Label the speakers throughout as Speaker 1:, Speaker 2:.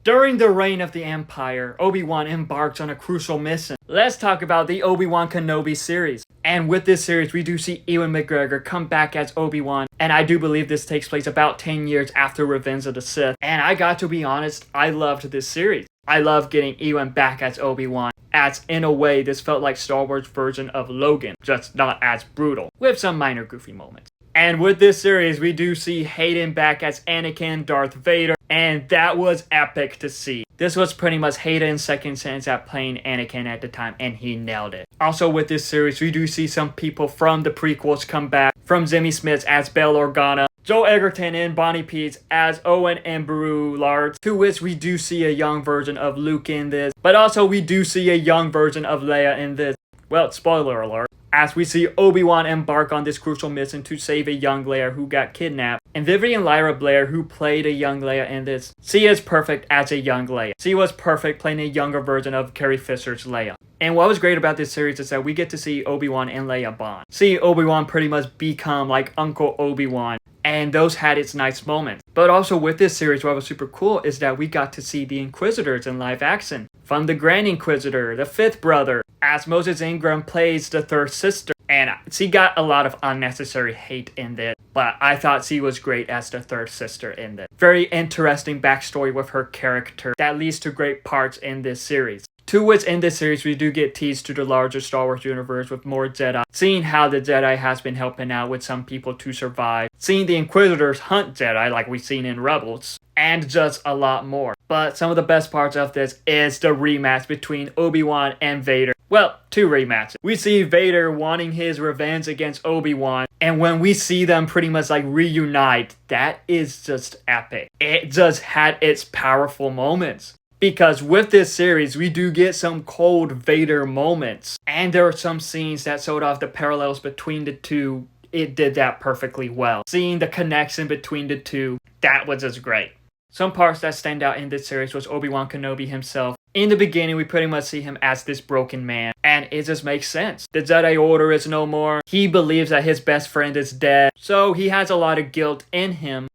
Speaker 1: During the reign of the Empire, Obi-Wan embarks on a crucial mission. Let's talk about the Obi-Wan Kenobi series. And with this series, we do see Ewan McGregor come back as Obi-Wan. And I do believe this takes place about 10 years after Revenge of the Sith. And I got to be honest, I loved this series. I love getting Ewan back as Obi-Wan, as in a way this felt like Star Wars version of Logan, just not as brutal, with some minor goofy moments. And with this series, we do see Hayden back as Anakin, Darth Vader, and that was epic to see. This was pretty much Hayden's second chance at playing Anakin at the time, and he nailed it. Also with this series, we do see some people from the prequels come back, from Jimmy Smits as Bail Organa, Joel Egerton and Bonnie Peets as Owen and Beru Lard, to which we do see a young version of Luke in this, but also we do see a young version of Leia in this. Well, spoiler alert. As we see Obi-Wan embark on this crucial mission to save a young Leia who got kidnapped. And Vivian Lyra Blair, who played a young Leia in this, she is perfect as a young Leia. She was perfect playing a younger version of Carrie Fisher's Leia. And what was great about this series is that we get to see Obi-Wan and Leia bond. See Obi-Wan pretty much become like Uncle Obi-Wan. And those had its nice moments. But also with this series, what was super cool is that we got to see the Inquisitors in live action. From the Grand Inquisitor, the fifth brother, as Moses Ingram plays the third sister. And she got a lot of unnecessary hate in this, but I thought she was great as the third sister in this. Very interesting backstory with her character that leads to great parts in this series. To which in this series we do get teased to the larger Star Wars universe with more Jedi, seeing how the Jedi has been helping out with some people to survive, seeing the Inquisitors hunt Jedi like we've seen in Rebels, and just a lot more. But some of the best parts of this is the rematch between Obi-Wan and Vader. Well, two rematches. We see Vader wanting his revenge against Obi-Wan, and when we see them pretty much like reunite, that is just epic. It just had its powerful moments. Because with this series, we do get some cold Vader moments. And there are some scenes that showed off the parallels between the two. It did that perfectly well. Seeing the connection between the two, that was just great. Some parts that stand out in this series was Obi-Wan Kenobi himself. In the beginning, we pretty much see him as this broken man, and it just makes sense. The Jedi Order is no more. He believes that his best friend is dead, so he has a lot of guilt in him,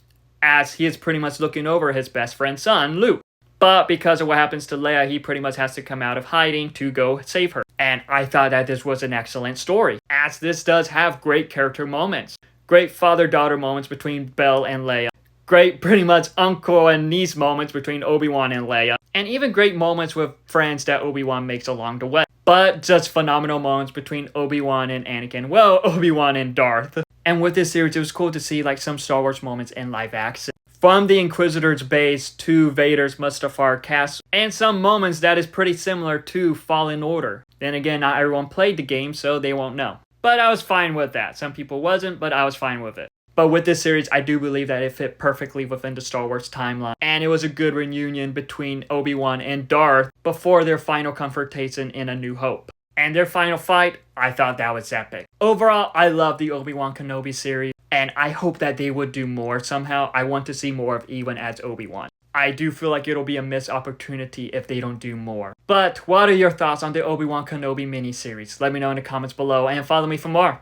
Speaker 1: as he is pretty much looking over his best friend's son, Luke. But because of what happens to Leia, he pretty much has to come out of hiding to go save her. And I thought that this was an excellent story, as this does have great character moments. Great father-daughter moments between Belle and Leia. Great pretty much uncle and niece moments between Obi-Wan and Leia. And even great moments with friends that Obi-Wan makes along the way. But just phenomenal moments between Obi-Wan and Anakin. Well, Obi-Wan and Darth. And with this series, it was cool to see like some Star Wars moments in live action. From the Inquisitor's base to Vader's Mustafar castle. And some moments that is pretty similar to Fallen Order. Then again, not everyone played the game, so they won't know. But I was fine with that. Some people wasn't, but I was fine with it. But with this series, I do believe that it fit perfectly within the Star Wars timeline. And it was a good reunion between Obi-Wan and Darth before their final confrontation in A New Hope. And their final fight, I thought that was epic. Overall, I love the Obi-Wan Kenobi series. And I hope that they would do more somehow. I want to see more of Ewan as Obi-Wan. I do feel like it'll be a missed opportunity if they don't do more. But what are your thoughts on the Obi-Wan Kenobi miniseries? Let me know in the comments below and follow me for more.